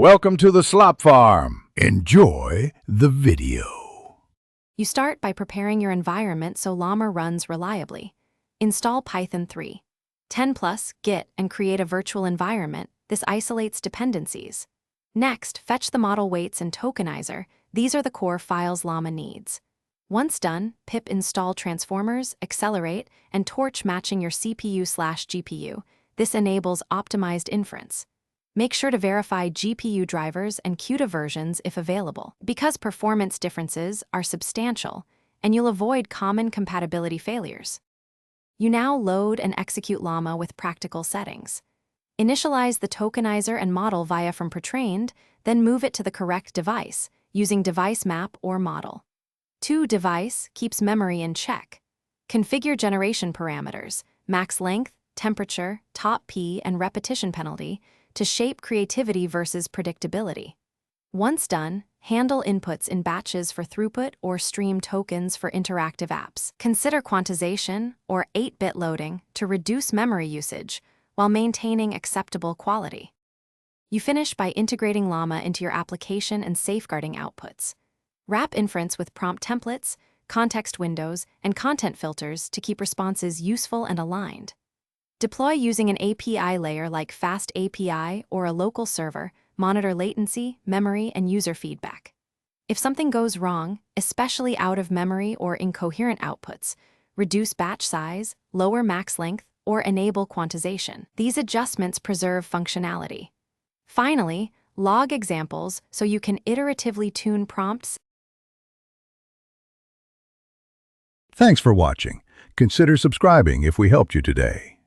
Welcome to the slop farm. Enjoy the video. You start by preparing your environment so Llama runs reliably. Install Python 3. 10+ Git and create a virtual environment. This isolates dependencies. Next, fetch the model weights and tokenizer. These are the core files Llama needs. Once done, pip install transformers, accelerate, and torch matching your CPU/GPU. This enables optimized inference. Make sure to verify GPU drivers and CUDA versions if available, because performance differences are substantial, and you'll avoid common compatibility failures. You now load and execute Llama with practical settings. Initialize the tokenizer and model via from pretrained, then move it to the correct device, using device map or model. To-device keeps memory in check. Configure generation parameters, max length, temperature, top P, and repetition penalty, to shape creativity versus predictability. Once done, handle inputs in batches for throughput or stream tokens for interactive apps. Consider quantization or 8-bit loading to reduce memory usage while maintaining acceptable quality. You finish by integrating Llama into your application and safeguarding outputs. Wrap inference with prompt templates, context windows, and content filters to keep responses useful and aligned. Deploy using an API layer like Fast API or a local server. Monitor latency, memory, and user feedback. If something goes wrong, especially out of memory or incoherent outputs, reduce batch size, lower max length, or enable quantization. These adjustments preserve functionality. Finally, log examples so you can iteratively tune prompts. Thanks for watching. Consider subscribing if we helped you today.